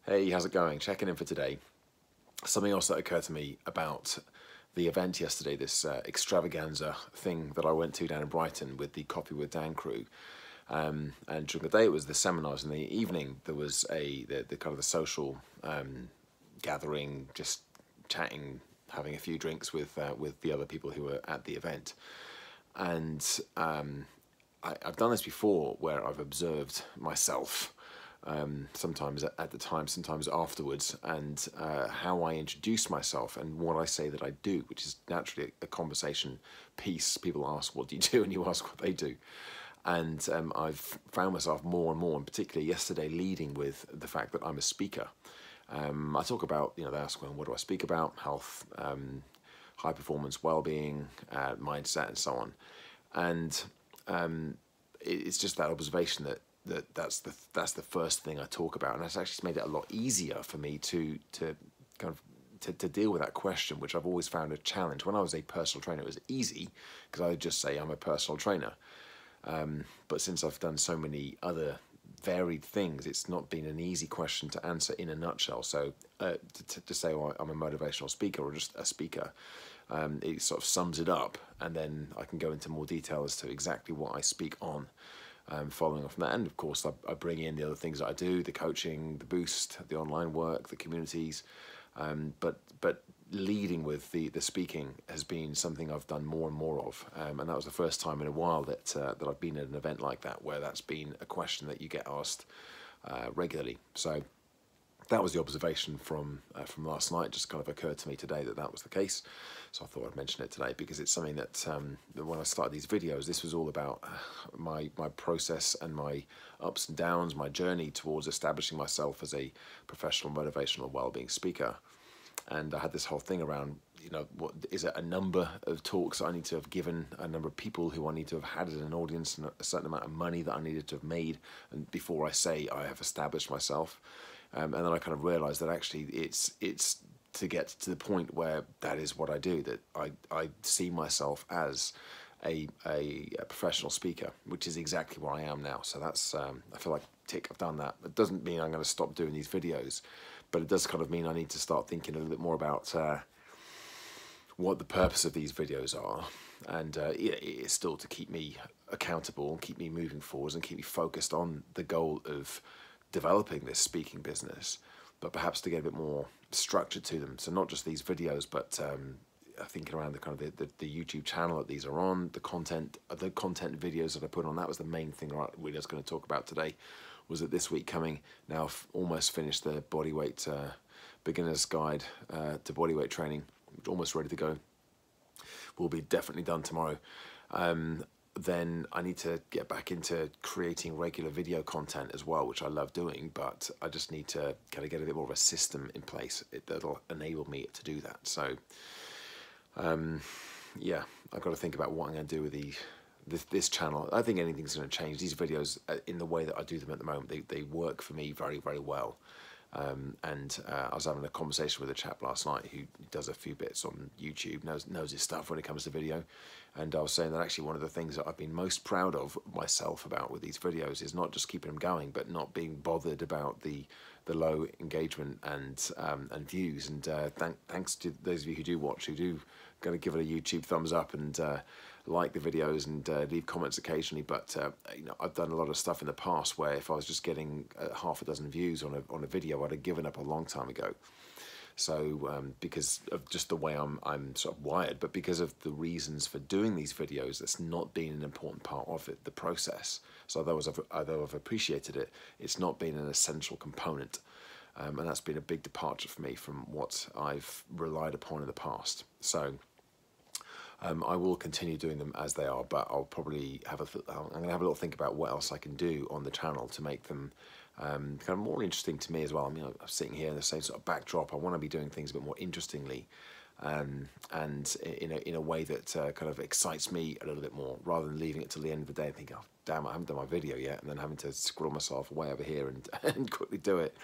Hey, how's it going? Checking in for today. Something else that occurred to me about the event yesterday, this extravaganza thing that I went to down in Brighton with the Coffee with Dan crew. And during the day it was the seminars, in the evening there was the kind of the social gathering, just chatting, having a few drinks with the other people who were at the event. And I've done this before where I've observed myself, sometimes at the time, sometimes afterwards, and how I introduce myself and what I say that I do, which is naturally a conversation piece. People ask, what do you do? And you ask what they do. And I've found myself more and more, and particularly yesterday, leading with the fact that I'm a speaker. I talk about, they ask, well, what do I speak about? Health, high performance, well-being, mindset, and so on. And it's just that observation that's the first thing I talk about, and that's actually made it a lot easier for me to deal with that question, which I've always found a challenge. When I was a personal trainer, it was easy because I would just say I'm a personal trainer. But since I've done so many other varied things, it's not been an easy question to answer in a nutshell. So to say, well, I'm a motivational speaker or just a speaker, it sort of sums it up, and then I can go into more detail as to exactly what I speak on, following on from that. And of course I bring in the other things that I do, the coaching, the boost, the online work, the communities, but leading with the speaking has been something I've done more and more of, and that was the first time in a while that I've been at an event like that where that's been a question that you get asked regularly. So that was the observation from last night. Just kind of occurred to me today that was the case, so I thought I'd mention it today because it's something that when I started these videos, this was all about my process and my ups and downs, my journey towards establishing myself as a professional motivational wellbeing speaker. And I had this whole thing around, what is it, a number of talks I need to have given, a number of people who I need to have had as an audience, and a certain amount of money that I needed to have made, and before I say I have established myself. And then I kind of realised that actually it's to get to the point where that is what I do, that I see myself as a professional speaker, which is exactly where I am now. So that's, I feel like, tick, I've done that. It doesn't mean I'm going to stop doing these videos, but it does kind of mean I need to start thinking a little bit more about what the purpose of these videos are. And it's still to keep me accountable and keep me moving forwards and keep me focused on the goal of developing this speaking business, but perhaps to get a bit more structure to them. So not just these videos, but thinking around the kind of the YouTube channel that these are on, the content videos that I put on. That was the main thing we're just going to talk about today, was that this week coming, now I've almost finished the bodyweight beginner's guide to bodyweight training, almost ready to go. Will be definitely done tomorrow. Then I need to get back into creating regular video content as well, which I love doing, but I just need to kind of get a bit more of a system in place that'll enable me to do that. So yeah, I've got to think about what I'm going to do with this channel. I think anything's going to change. These videos, in the way that I do them at the moment, they work for me very, very well. And I was having a conversation with a chap last night who does a few bits on YouTube, knows his stuff when it comes to video, and I was saying that actually one of the things that I've been most proud of myself about with these videos is not just keeping them going, but not being bothered about the low engagement and views. And thanks to those of you who do watch, who do going to give it a YouTube thumbs up and like the videos and leave comments occasionally. But I've done a lot of stuff in the past where if I was just getting half a dozen views on a video, I'd have given up a long time ago. So because of just the way I'm sort of wired, but because of the reasons for doing these videos, that's not been an important part of it, the process. So although I've appreciated it, it's not been an essential component. And that's been a big departure for me from what I've relied upon in the past. So I will continue doing them as they are, but I'll probably I'm going to have a little think about what else I can do on the channel to make them kind of more interesting to me as well. I mean, I'm sitting here in the same sort of backdrop. I want to be doing things a bit more interestingly, and in a way that kind of excites me a little bit more, rather than leaving it till the end of the day and thinking, oh damn, I haven't done my video yet, and then having to scroll myself way over here and quickly do it.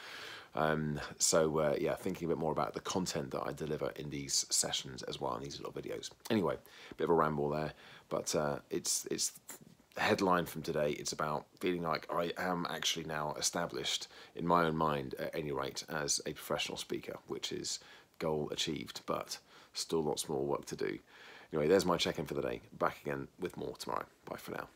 So yeah, thinking a bit more about the content that I deliver in these sessions as well, in these little videos. Anyway, bit of a ramble there, but it's headline from today, it's about feeling like I am actually now established in my own mind, at any rate, as a professional speaker, which is goal achieved, but still lots more work to do. Anyway, there's my check-in for the day. Back again with more tomorrow. Bye for now.